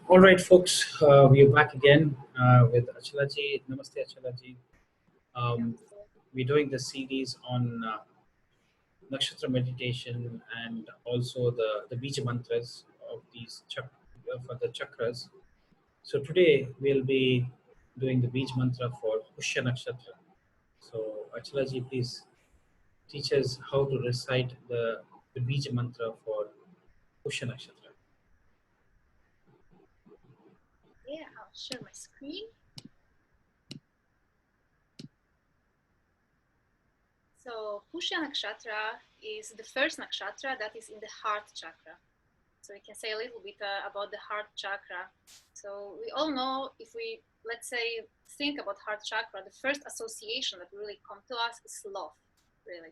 All right, folks, we are back again with Achalaji. Namaste, Achalaji. We're doing the series on nakshatra meditation and also the Beeja mantras of these for the chakras. So today we'll be doing the Beej mantra for Pushya Nakshatra. So Achalaji, please teach us how to recite the Beeja mantra for Pushya Nakshatra. Yeah, I'll share my screen. So Pushya Nakshatra is the first nakshatra that is in the heart chakra. So we can say a little bit about the heart chakra. So we all know, if we, let's say, think about heart chakra, the first association that really come to us is love, really.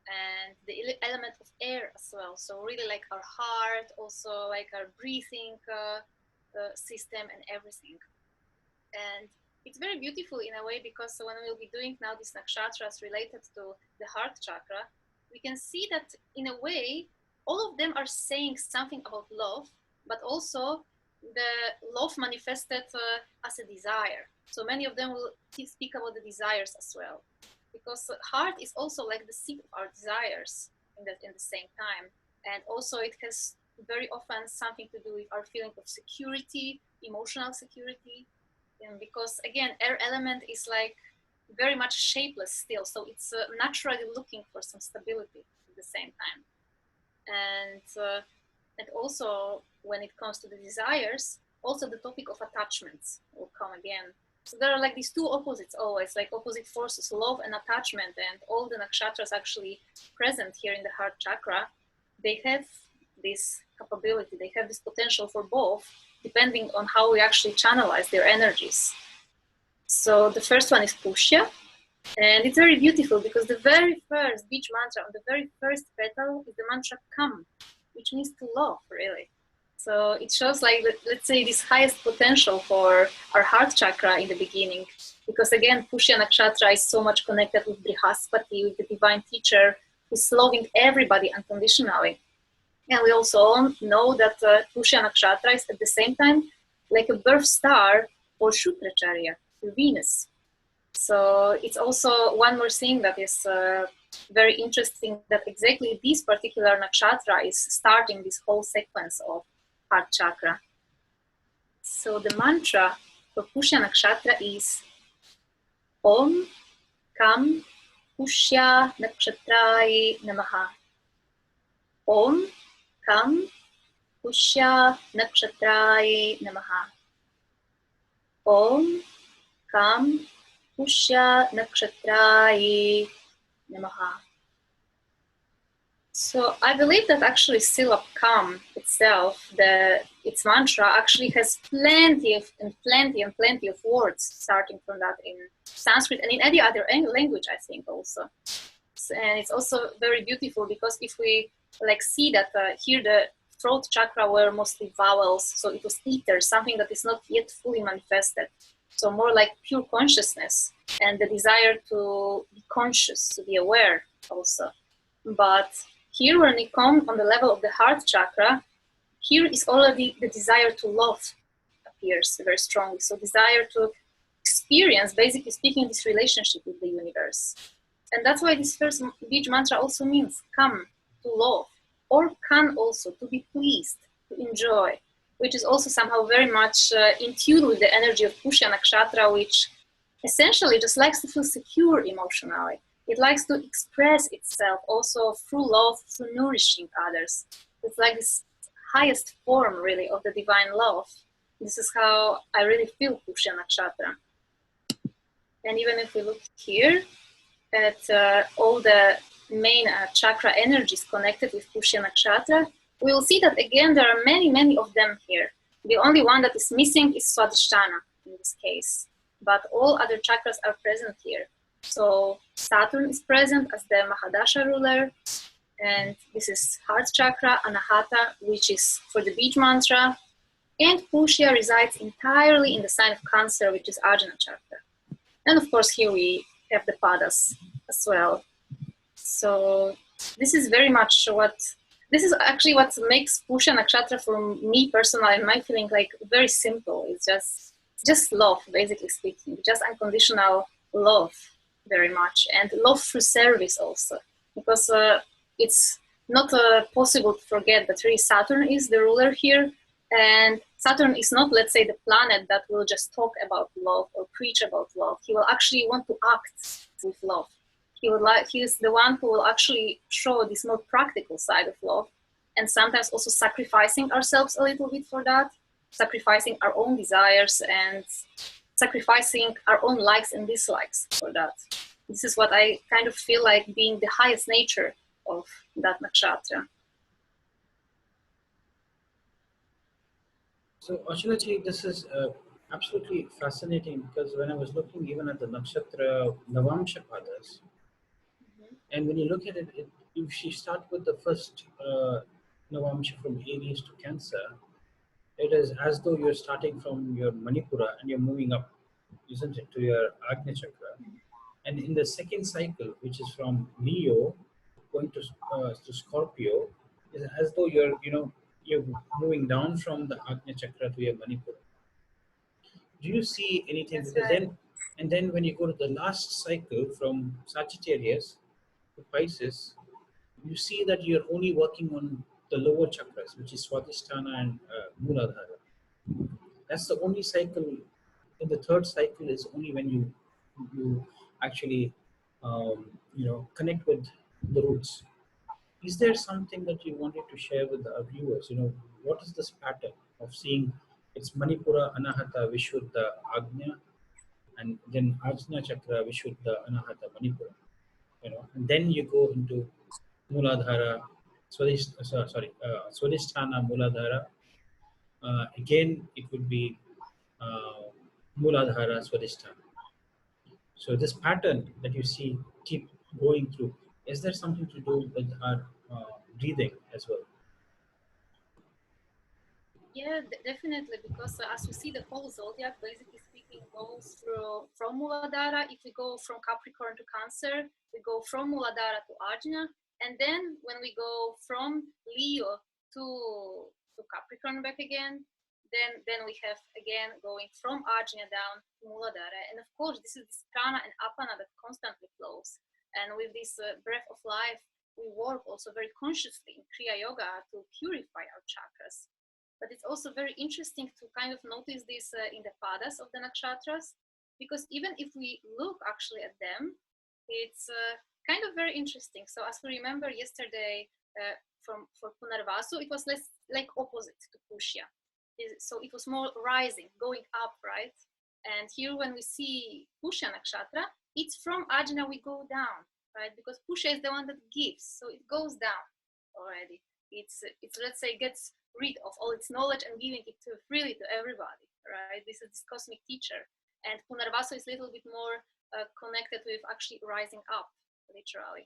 And the element of air as well. So really like our heart, also like our breathing system and everything. And it's very beautiful in a way, because when we'll be doing now these nakshatras related to the heart chakra, we can see that in a way, all of them are saying something about love, but also the love manifested as a desire. So many of them will speak about the desires as well, because heart is also like the seat of our desires in the same time. And also it has very often something to do with our feeling of security, emotional security. And because again, air element is like very much shapeless still, so it's naturally looking for some stability at the same time. And also when it comes to the desires, also the topic of attachments will come again. So there are like these two opposites always, like opposite forces, love and attachment. And all the nakshatras actually present here in the heart chakra, they have this capability, they have this potential for both, depending on how we actually channelize their energies. So the first one is Pushya, and it's very beautiful because the very first Beej mantra on the very first petal is the mantra Come, which means to love, really. So it shows like, let's say, this highest potential for our heart chakra in the beginning, because again, Pushya Nakshatra is so much connected with Brihaspati, with the divine teacher, who's loving everybody unconditionally. And we also all know that Pushya Nakshatra is at the same time like a birth star for Shukracharya, for Venus. So it's also one more thing that is very interesting, that exactly this particular nakshatra is starting this whole sequence of heart chakra. So the mantra for Pushya Nakshatra is Om Kam Pushya Nakshatraye Namaha. Om Kam Pushya Nakshatraye Namaha. Om Kam Pushya Nakshatraye Namaha. So I believe that actually Silab Kam itself, its mantra actually has plenty of words starting from that in Sanskrit and in any other language, I think also. And it's also very beautiful because if we like see that here the throat chakra were mostly vowels, so it was ether, something that is not yet fully manifested. So more like pure consciousness and the desire to be conscious, to be aware also. But here when we come on the level of the heart chakra, here is already the desire to love appears very strongly. So desire to experience, basically speaking, this relationship with the universe. And that's why this first Beej mantra also means come, to love, or kan also, to be pleased, to enjoy, which is also somehow very much in tune with the energy of Pushya Nakshatra, which essentially just likes to feel secure emotionally. It likes to express itself also through love, through nourishing others. It's like this highest form, really, of the divine love. This is how I really feel Pushya Nakshatra. And even if we look here at all the main chakra energies connected with Pushya Nakshatra, we will see that again there are many of them here. The only one that is missing is Swadhisthana in this case, but all other chakras are present here. So Saturn is present as the Mahadasha ruler, and this is heart chakra, Anahata, which is for the Beej mantra, and Pushya resides entirely in the sign of Cancer, which is Ajna chakra. And of course here we have the Padas as well. So this is very much what this is actually what makes Pushya Nakshatra for me personally, and my feeling, like very simple. It's just love, basically speaking, just unconditional love, very much, and love through service also, because it's not possible to forget that really Saturn is the ruler here, and Saturn is not, let's say, the planet that will just talk about love or preach about love. He will actually want to act with love. He is the one who will actually show this more practical side of love, and sometimes also sacrificing ourselves a little bit for that, sacrificing our own desires and sacrificing our own likes and dislikes for that. This is what I kind of feel like being the highest nature of that nakshatra. So, Ashulaji, this is absolutely fascinating because when I was looking even at the nakshatra Navamsha Padas, and when you look at it, if you start with the first Navamsha from Aries to Cancer, it is as though you're starting from your Manipura and you're moving up, isn't it, to your Agnya Chakra. And in the second cycle, which is from Leo going to Scorpio, is as though you're moving down from the Agnya Chakra to your Manipura. Do you see anything? That's Because right. then when you go to the last cycle from Sagittarius to Pisces, you see that you're only working on the lower chakras, which is Swadhisthana and Mooladhara. That's the only cycle. In the third cycle is only when you actually connect with the roots. Is there something that you wanted to share with our viewers? What is this pattern of seeing it's Manipura, Anahata, Vishuddha, Agnya, and then Ajna Chakra, Vishuddha, Anahata, Manipura. And then you go into Mooladhara, Swadhisthana, Mooladhara. Again, it would be uh, Mooladhara, Swadhisthana. So this pattern that you see keep going through, is there something to do with our breathing as well? Yeah, definitely, because as we see, the whole zodiac, basically speaking, goes through from Muladhara. If we go from Capricorn to Cancer, we go from Muladhara to Ajna, and then when we go from Leo to Capricorn back again, then we have again going from Ajna down to Muladhara, and of course, this is this prana and apana that constantly flows, and with this breath of life, we work also very consciously in Kriya Yoga to purify our chakras. But it's also very interesting to kind of notice this in the padas of the nakshatras, because even if we look actually at them, it's kind of very interesting. So as we remember yesterday for Punarvasu, it was less like opposite to Pushya. So it was more rising, going up, right? And here when we see Pushya nakshatra, it's from Ajna we go down, right? Because Pushya is the one that gives, so it goes down already. It's let's say gets rid of all its knowledge and giving it to freely to everybody, right? This is this cosmic teacher, and Punarvasu is a little bit more connected with actually rising up, literally.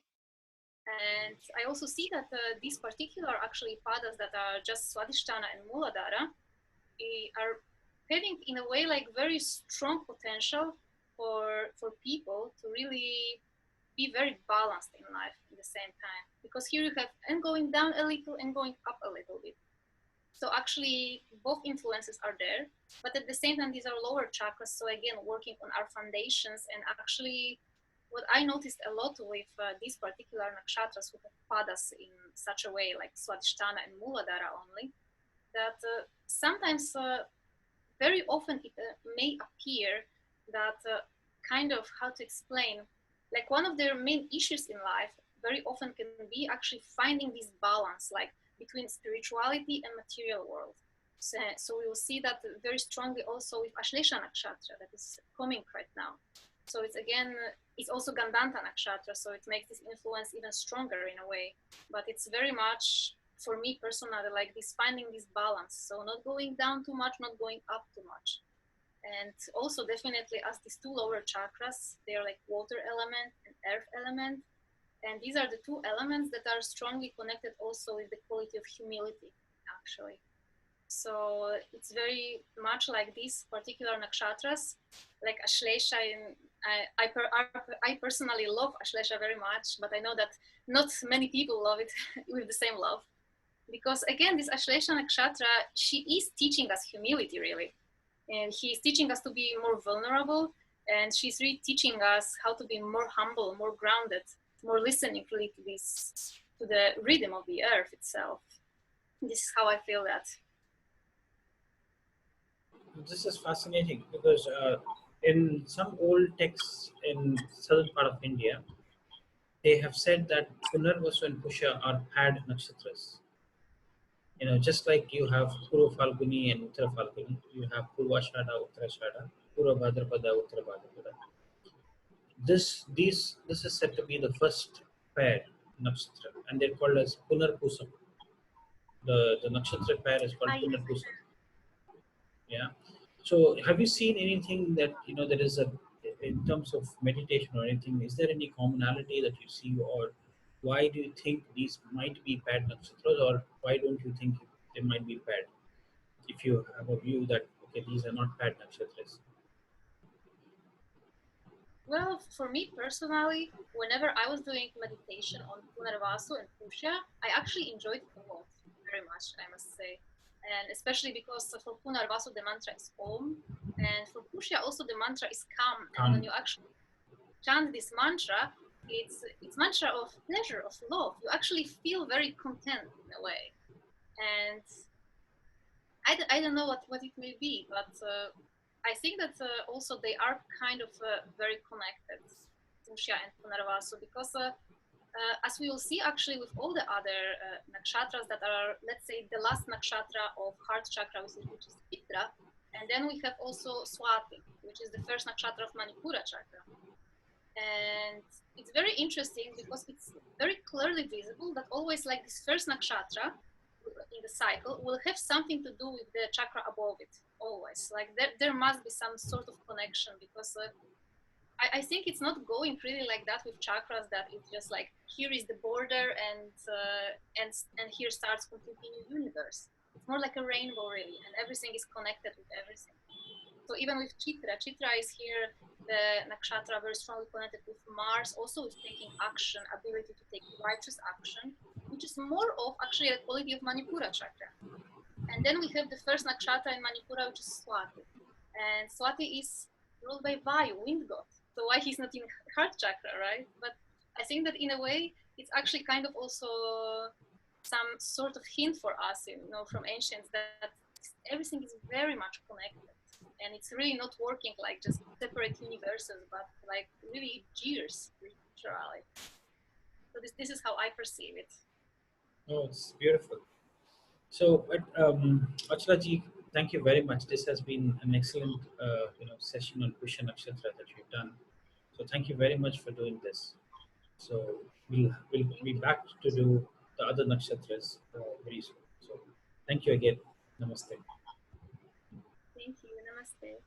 And I also see that these particular actually padas that are just Swadhisthana and Mooladhara are having in a way like very strong potential for people to really be very balanced in life at the same time, because here you have and going down a little and going up a little bit. So actually both influences are there, but at the same time these are lower chakras, so again working on our foundations. And actually what I noticed a lot with these particular nakshatras who have padas in such a way like Swadhisthana and Mooladhara only, that sometimes very often it may appear that kind of, how to explain, like one of their main issues in life very often can be actually finding this balance like between spirituality and material world. So we will see that very strongly also with Ashlesha nakshatra that is coming right now. So it's again, it's also Gandanta nakshatra, so it makes this influence even stronger in a way, but it's very much for me personally like this finding this balance, so not going down too much, not going up too much. And also definitely as these two lower chakras, they're like water element and earth element, and these are the two elements that are strongly connected also with the quality of humility actually. So it's very much like these particular nakshatras, like Ashlesha. I personally love Ashlesha very much, but I know that not many people love it with the same love. because again, this Ashlesha Nakshatra, she is teaching us humility, really. And he's teaching us to be more vulnerable, and she's really teaching us how to be more humble, more grounded, more listening really to this, to the rhythm of the earth itself. This is how I feel that. This is fascinating because in some old texts in southern part of India, they have said that Punarvasu and Pusha are paired nakshatras. Just like you have Purva Falguni and Uttara Falguni, you have Purvashada, Uttarashada, Purva Bhadrapada, Uttara Bhadrapada. This is said to be the first pair nakshatra, and they're called as Punarpusam. The nakshatra pair is called I Punarpusam. Yeah. So have you seen anything that there is a in terms of meditation or anything? Is there any commonality that you see, or why do you think these might be paired nakshatras, or why don't you think they might be paired? If you have a view that okay, these are not paired nakshatras. Well, for me personally, whenever I was doing meditation on Punarvasu and Pushya, I actually enjoyed it a lot, very much, I must say. And especially because for Punarvasu the mantra is Om, and for Pushya also the mantra is Kam. And when Calm. you actually chant this mantra, it's mantra of pleasure, of love. You actually feel very content in a way. And I don't know what it may be, but I think that also they are kind of very connected, Pushya and Punarvasu, because as we will see actually with all the other nakshatras that are, let's say, the last nakshatra of heart chakra, which is Chitra, and then we have also Swati, which is the first nakshatra of Manipura chakra. And it's very interesting because it's very clearly visible that always like this first nakshatra in the cycle will have something to do with the chakra above it, always. Like there must be some sort of connection, because I think it's not going really like that with chakras, that it's just like here is the border, and here starts completely new universe. It's more like a rainbow really, and everything is connected with everything. So even with Chitra is here, the nakshatra very strongly connected with Mars, also with taking action, ability to take righteous action, which is more of actually a quality of Manipura chakra. And then we have the first nakshatra in Manipura, which is Swati. And Swati is ruled by Vayu, wind god. So why he's not in heart chakra, right? But I think that in a way, it's actually kind of also some sort of hint for us, from ancients, that everything is very much connected. And it's really not working like just separate universes, but like really gears, literally. So this is how I perceive it. Oh, it's beautiful. So, Achala ji, thank you very much. This has been an excellent, session on Pushya Nakshatra that you've done. So, thank you very much for doing this. So, we'll Thank be you. back to do the other nakshatras very soon. So, thank you again. Namaste. Thank you. Namaste.